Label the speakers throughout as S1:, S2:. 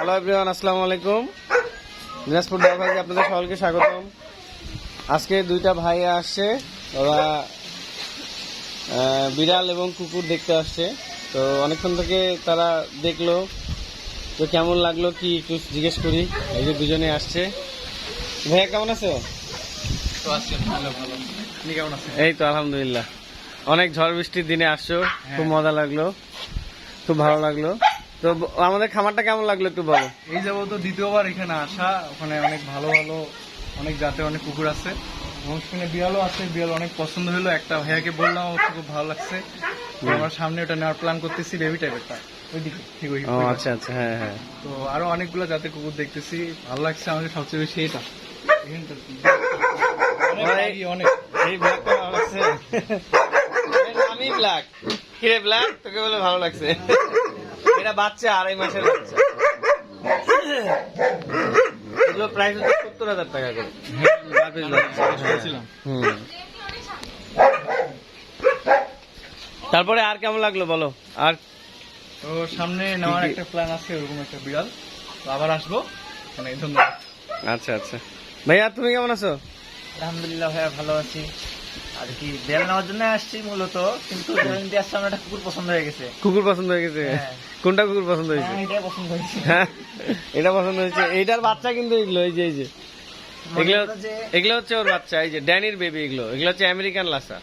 S1: Hello everyone, আসসালামু আলাইকুম। দিনাজপুর ডাকবাজারে আপনাদের সকলকে স্বাগতম। আজকে দুইটা ভাই আসছে, ওরা বিড়াল এবং কুকুর দেখতে আসছে। তো অনেকক্ষণ থেকে তারা দেখলো, তো কেমন লাগলো কি একটু জিজ্ঞেস করি। এই যে দুজনে আসছে। ভাইয়া কেমন আছো? এই তো আলহামদুলিল্লাহ। অনেক ঝড় বৃষ্টির দিনে আসছো, খুব মজা লাগলো, খুব ভালো লাগলো। তো আমাদের খামারটা কেমন লাগলো একটু বলো।
S2: এই যাবো তো দ্বিতীয়বার এখানে আসা, ওখানে অনেক ভালো ভালো অনেক জাতের অনেক কুকুর আছে এবং সেখানে বিড়ালও আছে। বিড়াল অনেক পছন্দ হলো, একটা ভাইয়াকে বললাম, ওর খুব ভালো লাগছে। আমরা সামনে ওটা নেওয়ার প্ল্যান করতেছি, বেবি টাইপেরটা ওইদিকে ঠিক ওই।
S1: আচ্ছা আচ্ছা, হ্যাঁ হ্যাঁ।
S2: তো আরো অনেকগুলো জাতের কুকুর দেখতেছি, ভালো লাগছে আমাদের সবচেয়ে বেশি এটা। অনেক
S1: এই ব্ল্যাকটা ভালো লাগছে। আমি ব্ল্যাক, কিরে ব্ল্যাক, তোকে বলে ভালো লাগছে। এটা বাচ্চা, 2.5 মাসের বাচ্চা। এগুলো প্রাইস হচ্ছে 70,000 টাকা করে। তারপরে আর কেমন লাগলো বলো। আর
S2: তো সামনে নেওয়ার একটা প্ল্যান আছে, ওরকম একটা বিড়াল। তো আবার আসবো, মানে ধন্যবাদ।
S1: আচ্ছা আচ্ছা। ভাইয়া তুমি কেমন আছো?
S3: আলহামদুলিল্লাহ ভাইয়া ভালো আছি। আর কি বেল নেওয়ার জন্য আসছি মূলত, কিন্তু যেদিন দিয়ে আসছে আমার একটা কুকুর পছন্দ হয়ে গেছে।
S1: কুকুর পছন্দ হয়ে গেছে?
S3: হ্যাঁ।
S1: কোনটা কুকুর পছন্দ হয়েছে?
S3: এটাই পছন্দ হয়েছে।
S1: হ্যাঁ, এটা পছন্দ হয়েছে। এইটার বাচ্চা কিন্তু এগুলো, এই যে এই যে এগুলো, এগুলো হচ্ছে ওর বাচ্চা। এই যে ড্যানির বেবি, এগুলো এগুলো হচ্ছে আমেরিকান লাসা।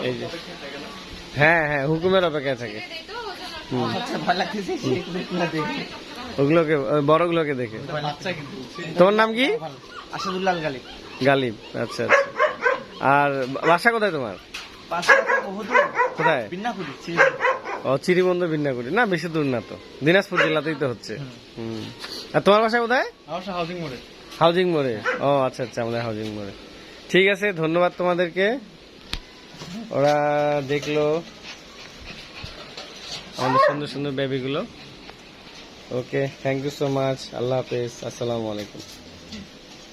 S1: এই যে হ্যাঁ হ্যাঁ, হুকুমের অপেক্ষায় থাকে।
S3: আচ্ছা, ভয় লাগতেছে সেগুলো দেখে।
S1: ওগুলোকে, বড়গুলোকে দেখে। তোমার নাম কি?
S3: আসাদুল্লাহ গালিব।
S1: গালিব, আচ্ছা আচ্ছা। আর বাসা কোথায় তোমার?
S3: পাশে আছে বহুদূর,
S1: কোথায়?
S3: বিন্নাকুড়ি।
S1: ও, চিরিবন্দর বিন্নাকুড়ি, না বেশি দূর না তো, দিনাজপুর জেলাতেই তো হচ্ছে। আর তোমার বাসা কোথায়?
S2: আমার হাউজিং মোড়ে।
S1: হাউজিং মোড়ে। ও আচ্ছা আচ্ছা, আমাদের হাউজিং মোড়ে। ঠিক আছে, ধন্যবাদ তোমাদেরকে। ওরা দেখলো আমাদের সুন্দর সুন্দর বেবিগুলো। ওকে, থ্যাংক ইউ সো মাচ। আল্লাহ হাফেজ, আসসালামু আলাইকুম।